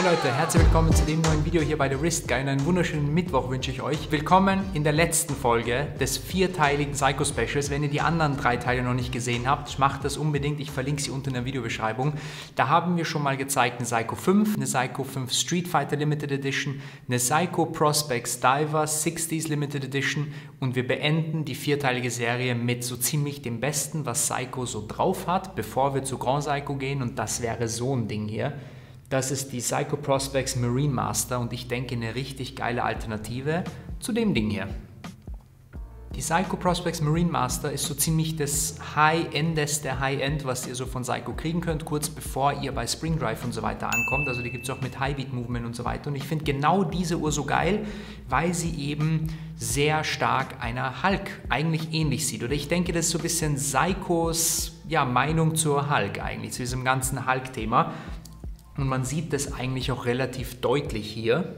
Leute, herzlich willkommen zu dem neuen Video hier bei The Wrist Guy und einen wunderschönen Mittwoch wünsche ich euch. Willkommen in der letzten Folge des vierteiligen Psycho Specials. Wenn ihr die anderen 3 Teile noch nicht gesehen habt, macht das unbedingt. Ich verlinke sie unten in der Videobeschreibung. Da haben wir schon mal gezeigt eine Psycho 5, eine Psycho 5 Street Fighter Limited Edition, eine Psycho Prospex Diver 60s Limited Edition und wir beenden die vierteilige Serie mit so ziemlich dem Besten, was Psycho so drauf hat, bevor wir zu Grand Psycho gehen, und das wäre so ein Ding hier. Das ist die Psycho Prospex Marine Master und ich denke eine richtig geile Alternative zu dem Ding hier. Die Psycho Prospex Marine Master ist so ziemlich das High-Endeste High-End, was ihr so von Psycho kriegen könnt, kurz bevor ihr bei Spring Drive und so weiter ankommt. Also die gibt es auch mit High Beat Movement und so weiter. Und ich finde genau diese Uhr so geil, weil sie eben sehr stark einer Hulk eigentlich ähnlich sieht. Oder ich denke, das ist so ein bisschen Psychos Meinung zur Hulk eigentlich, zu diesem ganzen Hulk-Thema. Und man sieht das eigentlich auch relativ deutlich hier,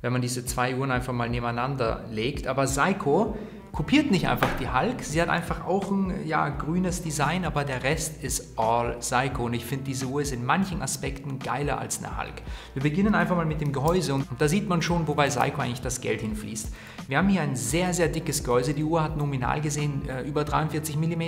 wenn man diese 2 Uhren einfach mal nebeneinander legt. Aber Psycho kopiert nicht einfach die Hulk, sie hat einfach auch ein grünes Design, aber der Rest ist all Psycho. Und ich finde, diese Uhr ist in manchen Aspekten geiler als eine Hulk. Wir beginnen einfach mal mit dem Gehäuse und da sieht man schon, wo bei Psycho eigentlich das Geld hinfließt. Wir haben hier ein sehr, sehr dickes Gehäuse. Die Uhr hat nominal gesehen über 43 mm,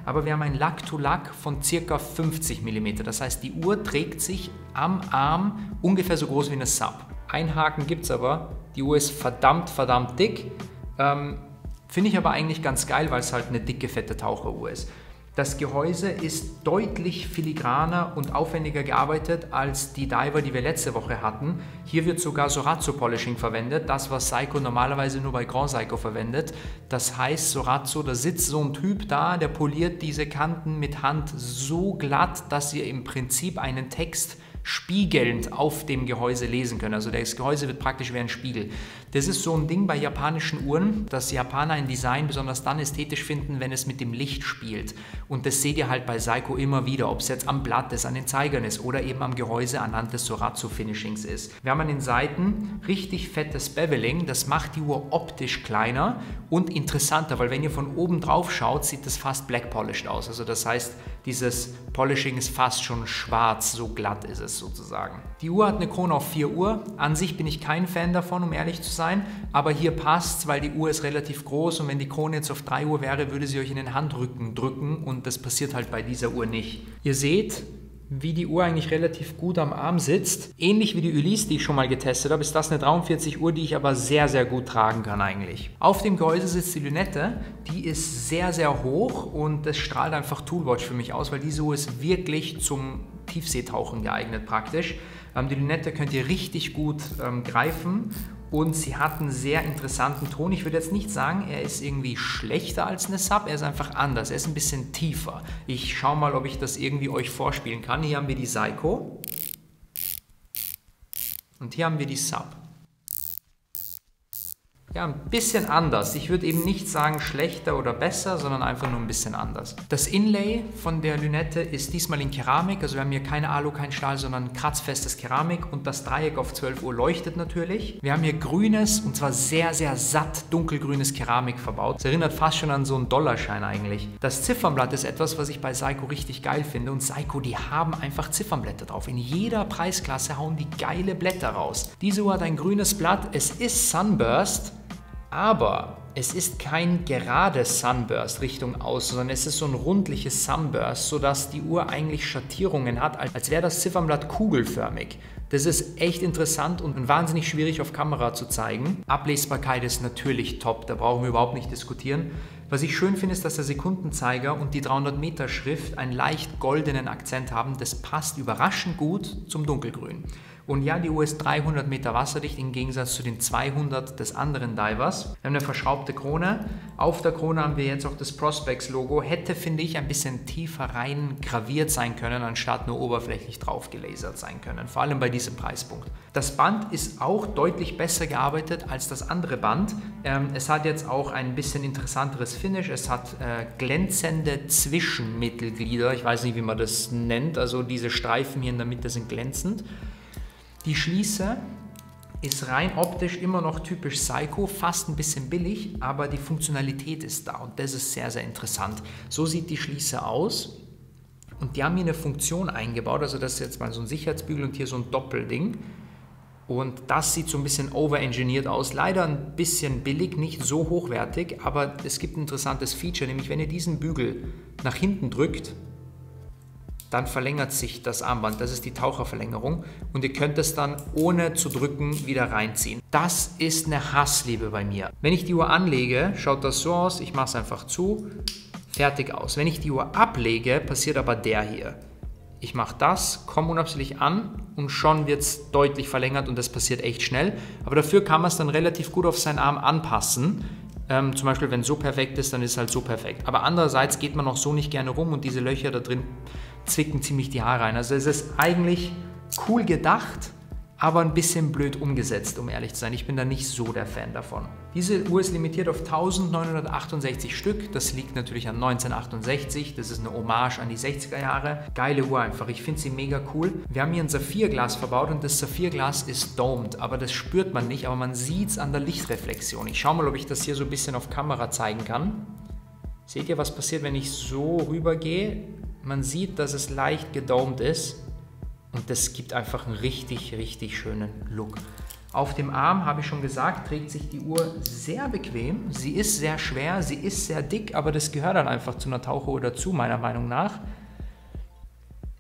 aber wir haben ein Lack-to-Lack von ca. 50 mm. Das heißt, die Uhr trägt sich am Arm ungefähr so groß wie eine Sub. Ein Haken gibt es aber, die Uhr ist verdammt dick. Finde ich aber eigentlich ganz geil, weil es halt eine dicke, fette Taucheruhr ist. Das Gehäuse ist deutlich filigraner und aufwendiger gearbeitet als die Diver, die wir letzte Woche hatten. Hier wird sogar Sorazzo Polishing verwendet, das was Psycho normalerweise nur bei Grand Psycho verwendet. Das heißt, Sorazzo, da sitzt so ein Typ da, der poliert diese Kanten mit Hand so glatt, dass ihr im Prinzip einen Text spiegelnd auf dem Gehäuse lesen können. Also das Gehäuse wird praktisch wie ein Spiegel. Das ist so ein Ding bei japanischen Uhren, dass Japaner ein Design besonders dann ästhetisch finden, wenn es mit dem Licht spielt. Und das seht ihr halt bei Psycho immer wieder, ob es jetzt am Blatt ist, an den Zeigern ist oder eben am Gehäuse anhand des Sorazzo-Finishings ist. Wir haben an den Seiten richtig fettes Beveling, das macht die Uhr optisch kleiner und interessanter, weil wenn ihr von oben drauf schaut, sieht das fast black polished aus. Also das heißt, dieses Polishing ist fast schon schwarz, so glatt ist es sozusagen. Die Uhr hat eine Krone auf 4 Uhr. An sich bin ich kein Fan davon, um ehrlich zu sein, aber hier passt es, weil die Uhr ist relativ groß und wenn die Krone jetzt auf 3 Uhr wäre, würde sie euch in den Handrücken drücken und das passiert halt bei dieser Uhr nicht. Ihr seht, wie die Uhr eigentlich relativ gut am Arm sitzt. Ähnlich wie die Ulysse, die ich schon mal getestet habe, ist das eine 43 Uhr, die ich aber sehr, sehr gut tragen kann eigentlich. Auf dem Gehäuse sitzt die Lünette, die ist sehr, sehr hoch und das strahlt einfach Toolwatch für mich aus, weil diese Uhr ist wirklich zum Tiefseetauchen geeignet praktisch. Die Lünette könnt ihr richtig gut greifen und sie hat einen sehr interessanten Ton. Ich würde jetzt nicht sagen, er ist irgendwie schlechter als eine Sub, er ist einfach anders, er ist ein bisschen tiefer. Ich schaue mal, ob ich das irgendwie euch vorspielen kann. Hier haben wir die Psycho und hier haben wir die Sub. Ja, ein bisschen anders. Ich würde eben nicht sagen schlechter oder besser, sondern einfach nur ein bisschen anders. Das Inlay von der Lünette ist diesmal in Keramik, also wir haben hier keine Alu, kein Stahl, sondern kratzfestes Keramik und das Dreieck auf 12 Uhr leuchtet natürlich. Wir haben hier grünes und zwar sehr, sehr satt dunkelgrünes Keramik verbaut. Es erinnert fast schon an so einen Dollarschein eigentlich. Das Ziffernblatt ist etwas, was ich bei Psycho richtig geil finde und Psycho, die haben einfach Ziffernblätter drauf. In jeder Preisklasse hauen die geile Blätter raus. Diese Uhr hat ein grünes Blatt, es ist Sunburst, aber es ist kein gerades Sunburst Richtung außen, sondern es ist so ein rundliches Sunburst, sodass die Uhr eigentlich Schattierungen hat, als wäre das Ziffernblatt kugelförmig. Das ist echt interessant und wahnsinnig schwierig auf Kamera zu zeigen. Ablesbarkeit ist natürlich top, da brauchen wir überhaupt nicht diskutieren. Was ich schön finde, ist, dass der Sekundenzeiger und die 300 Meter Schrift einen leicht goldenen Akzent haben. Das passt überraschend gut zum Dunkelgrün. Und ja, die Uhr ist 300 Meter wasserdicht im Gegensatz zu den 200 des anderen Divers. Wir haben eine verschraubte Krone. Auf der Krone haben wir jetzt auch das Prospex-Logo. Hätte, finde ich, ein bisschen tiefer rein graviert sein können, anstatt nur oberflächlich drauf gelasert sein können. Vor allem bei diesem Preispunkt. Das Band ist auch deutlich besser gearbeitet als das andere Band. Es hat jetzt auch ein bisschen interessanteres Finish. Es hat glänzende Zwischenmittelglieder. Ich weiß nicht, wie man das nennt. Also diese Streifen hier in der Mitte sind glänzend. Die Schließe ist rein optisch immer noch typisch Psycho, fast ein bisschen billig, aber die Funktionalität ist da und das ist sehr, sehr interessant. So sieht die Schließe aus. Und die haben hier eine Funktion eingebaut, also das ist jetzt mal so ein Sicherheitsbügel und hier so ein Doppelding. Und das sieht so ein bisschen overengineert aus, leider ein bisschen billig, nicht so hochwertig, aber es gibt ein interessantes Feature, nämlich wenn ihr diesen Bügel nach hinten drückt, dann verlängert sich das Armband, das ist die Taucherverlängerung und ihr könnt es dann ohne zu drücken wieder reinziehen. Das ist eine Hassliebe bei mir. Wenn ich die Uhr anlege, schaut das so aus, ich mache es einfach zu, fertig aus. Wenn ich die Uhr ablege, passiert aber der hier. Ich mache das, komme unabsichtlich an und schon wird es deutlich verlängert und das passiert echt schnell. Aber dafür kann man es dann relativ gut auf seinen Arm anpassen. Zum Beispiel, wenn es so perfekt ist, dann ist es halt so perfekt. Aber andererseits geht man auch so nicht gerne rum und diese Löcher da drin zwicken ziemlich die Haare rein. Also es ist eigentlich cool gedacht, aber ein bisschen blöd umgesetzt, um ehrlich zu sein. Ich bin da nicht so der Fan davon. Diese Uhr ist limitiert auf 1968 Stück. Das liegt natürlich an 1968. Das ist eine Hommage an die 60er Jahre. Geile Uhr einfach. Ich finde sie mega cool. Wir haben hier ein Saphirglas verbaut und das Saphirglas ist domed. Aber das spürt man nicht, aber man sieht es an der Lichtreflexion. Ich schaue mal, ob ich das hier so ein bisschen auf Kamera zeigen kann. Seht ihr, was passiert, wenn ich so rüber gehe? Man sieht, dass es leicht gedomed ist. Und das gibt einfach einen richtig, richtig schönen Look. Auf dem Arm, habe ich schon gesagt, trägt sich die Uhr sehr bequem. Sie ist sehr schwer, sie ist sehr dick, aber das gehört dann einfach zu einer Taucheruhr dazu, meiner Meinung nach.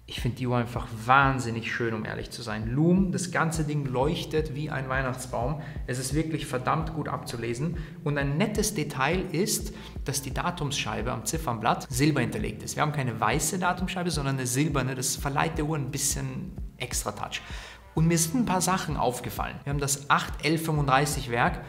Ich finde die Uhr einfach wahnsinnig schön, um ehrlich zu sein. Lume, das ganze Ding leuchtet wie ein Weihnachtsbaum. Es ist wirklich verdammt gut abzulesen. Und ein nettes Detail ist, dass die Datumsscheibe am Ziffernblatt silber hinterlegt ist. Wir haben keine weiße Datumsscheibe, sondern eine silberne. Das verleiht der Uhr ein bisschen extra Touch. Und mir sind ein paar Sachen aufgefallen. Wir haben das 8L35 Werk.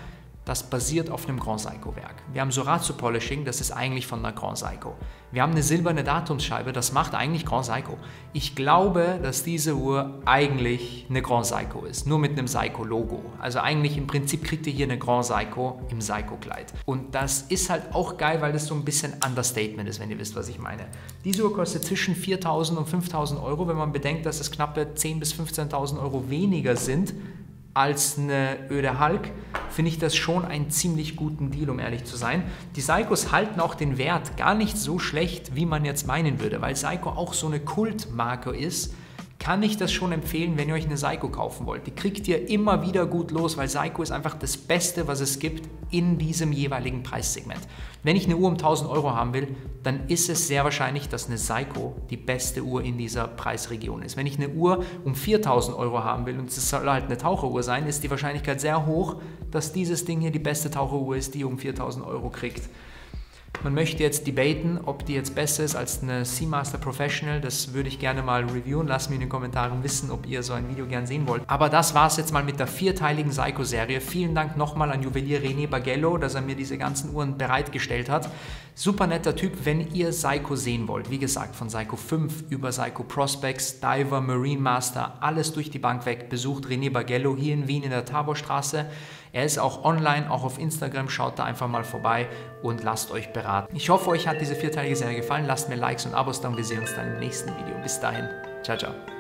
Das basiert auf einem Grand Seiko Werk. Wir haben Sorazu Polishing, das ist eigentlich von der Grand Seiko. Wir haben eine silberne Datumsscheibe, das macht eigentlich Grand Seiko. Ich glaube, dass diese Uhr eigentlich eine Grand Seiko ist, nur mit einem Seiko Logo. Also eigentlich im Prinzip kriegt ihr hier eine Grand Seiko im Seiko Kleid. Und das ist halt auch geil, weil das so ein bisschen Understatement ist, wenn ihr wisst, was ich meine. Diese Uhr kostet zwischen 4.000 und 5.000 Euro, wenn man bedenkt, dass es knappe 10.000 bis 15.000 Euro weniger sind als eine Öde Hulk, finde ich das schon einen ziemlich guten Deal, um ehrlich zu sein. Die Seikos halten auch den Wert gar nicht so schlecht, wie man jetzt meinen würde, weil Seiko auch so eine Kultmarke ist, kann ich das schon empfehlen, wenn ihr euch eine Seiko kaufen wollt. Die kriegt ihr immer wieder gut los, weil Seiko ist einfach das Beste, was es gibt in diesem jeweiligen Preissegment. Wenn ich eine Uhr um 1.000 Euro haben will, dann ist es sehr wahrscheinlich, dass eine Seiko die beste Uhr in dieser Preisregion ist. Wenn ich eine Uhr um 4.000 Euro haben will und es soll halt eine Taucheruhr sein, ist die Wahrscheinlichkeit sehr hoch, dass dieses Ding hier die beste Taucheruhr ist, die ihr um 4.000 Euro kriegt. Man möchte jetzt debaten, ob die jetzt besser ist als eine Seamaster Professional. Das würde ich gerne mal reviewen. Lasst mir in den Kommentaren wissen, ob ihr so ein Video gern sehen wollt. Aber das war es jetzt mal mit der 4-teiligen Seiko-Serie. Vielen Dank nochmal an Juwelier René Bargello, dass er mir diese ganzen Uhren bereitgestellt hat. Super netter Typ, wenn ihr Seiko sehen wollt. Wie gesagt, von Seiko 5 über Seiko Prospex, Diver, Marine Master, alles durch die Bank weg. Besucht René Bargello hier in Wien in der Taborstraße. Er ist auch online, auch auf Instagram. Schaut da einfach mal vorbei und lasst euch beraten. Ich hoffe, euch hat diese 4-teilige Serie gefallen. Lasst mir Likes und Abos da und wir sehen uns dann im nächsten Video. Bis dahin. Ciao, ciao.